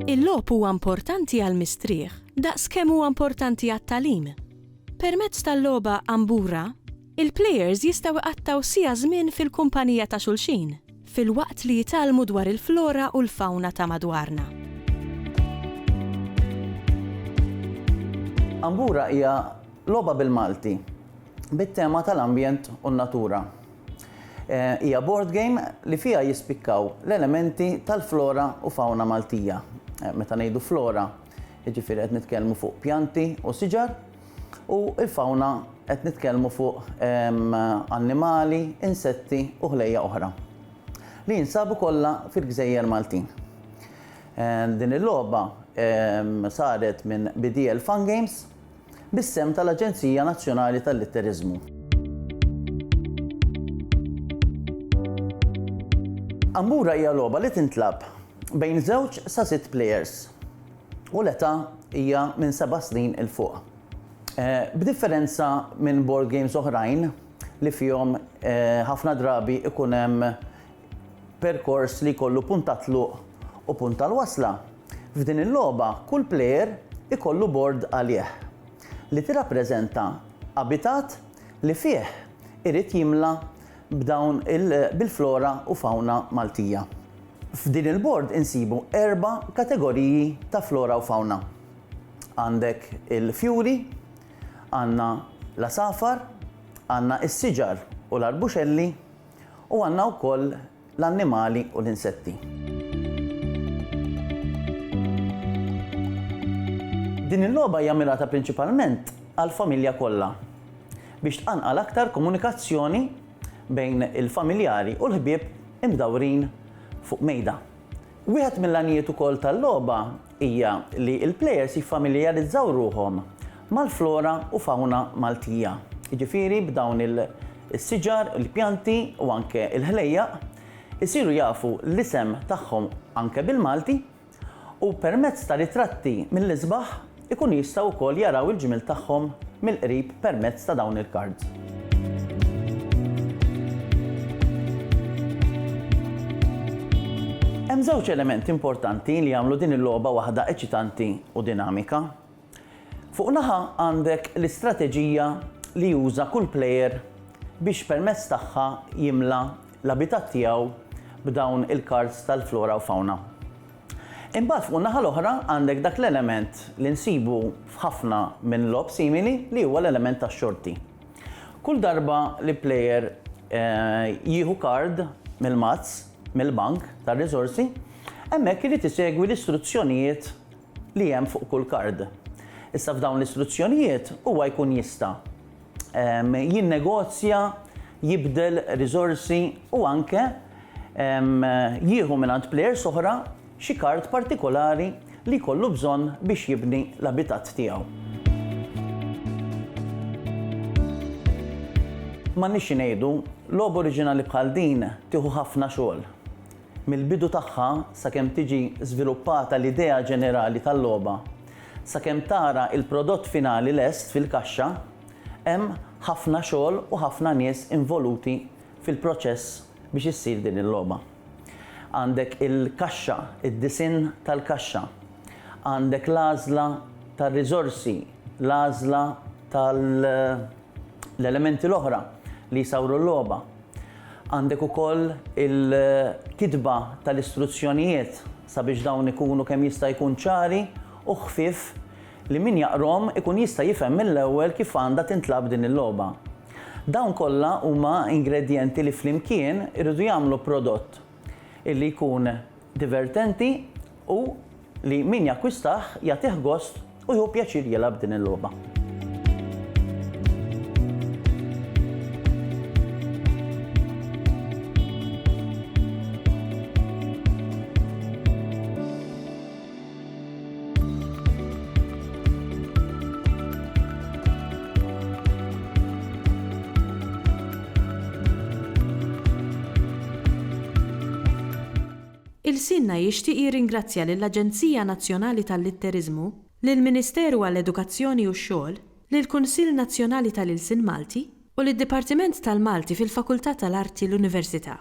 Il-logħob huwa importanti għall-mistrieħ daqskemm huwa importanti għat-tagħlim. Permezz tal-logħba Ambura, il-plejers jistgħu iqattaw siegħa żmien fil-kumpanija ta' xulxin, filwaqt li jitgħallmu dwar il-flora u l-fawna ta' madwarna. Ambura hija logħba bil-Malti bit-tema tal-ambjent u n-natura. Hija board game li fiha jispikkaw l-elementi tal-flora u fawna Maltija. Meta ngħidu flora, jiġifieri qed nitkellmu fuq pjanti u siġar, u l-fawna qed nitkellmu fuq annimali, insetti u ħlejja oħra li jinsabu kollha fil-Gżejjer Maltin. Din il-logħba saret minn BDL Fun Games bis-sem tal-Aġenzija Nazzjonali tal-Litteriżmu. Ambura hija logħba li tintlab bejn 2 sa 6 plejers u l-età hija minn 7 snin il fuq. B'differenza minn board games oħrajn li fihom ħafna drabi ikun hemm perkors li jkollu punta tluq u punta l-wasla, f'din il-logħba kull plejer ikollu board għalih li tirrappreżenta abitat li fih irid jimla bil-flora u fawna Maltija. F'din il-bord insibu 4 kategoriji ta' flora u fawna. Għandek il-fjuri, għandna l-asafar, għandna is-siġar u l-arbuxelli u għandna wkoll l-annimali u l-insetti. Din il-logħba hija mirata prinċipalment għall-familja kollha biex tqanqal aktar komunikazzjoni bejn il-familjari u l-ħbieb imdawrin fuq mejda. Wieħed mill-għanijiet ukoll tal-logħba hija li l-plejers jiffamiljarizzaw ruhom mal-flora u fawna Maltija. Jiġifieri b'dawn is-siġar, il-pjanti u anke il-ħlejjaq isiru jafu l-isem tagħhom anke bil-Malti u permezz ta' ritratti mill-isbaħ ikun jistgħu wkoll jaraw il-ġimil tagħhom mill-qrib permezz ta' dawn il-cards. Hemm żewġ elementi importanti li jagħmlu din il-logħba waħda eċitanti u dinamika. Fuq naħa għandek l-istrateġija li juża kull plejer biex permezz tagħha jimla l-abitat tiegħu b'dawn il-cards tal-flora u fawna. Imbagħad fuq naħa l-oħra għandek dak l-element li nsibu f'ħafna minn logħob simili li huwa l-element tax-xorti. Kull darba li plejer jieħu card mill-mazz mill-bank tar-riżorsi, hemmhekk irid isegwi l-istruzzjonijiet li hemm fuq kull card. Issa f'dawn l-istruzzjonijiet huwa jkun jista' jinnegozja, jibdel riżorsi u anke jieħu mingħand plejers oħra xi kart partikolari li jkollu bżonn biex jibni l-abitat tiegħu. M'għandniex ngħidu, logħba oriġinali bħal din tieħu ħafna xogħol. Mill-bidu tagħha sakemm tiġi żviluppata l-idea ġenerali tal-logħba, sakemm tara il-prodott finali lest fil-kaxxa, hemm ħafna xogħol u ħafna nies involuti fil-proċess biex issir din il-logħba. Għandek il-kaxxa, id-disinn tal-kaxxa, għandek l-għażla tar-riżorsi, l-għażla tal-elementi l-oħra li jsawru l-logħba. Għandek ukoll il-kitba tal-istruzzjonijiet sabiex dawn ikunu kemm jista' jkun ċari u ħfief li min jaqrom ikun jista' jifhem mill-ewwel kif għandha tintlab din il-logħba. Dawn kollha huma ingredjenti li flimkien irridu jagħmlu prodott illi jkun divertenti u li min jakkwistah jagħtih gost u jieħu pjaċir jilgħab din il-logħba. Il-Sinna jixtieq jirringrazzja lill-Aġenzija Nazzjonali tal-Litterizmu, lill-Ministeru għall-Edukazzjoni u x-Xogħol, lill-Kunsill Nazzjonali tal-Ilsien Malti u lid-Dipartiment tal-Malti fil-Fakultà tal-Arti l-Università.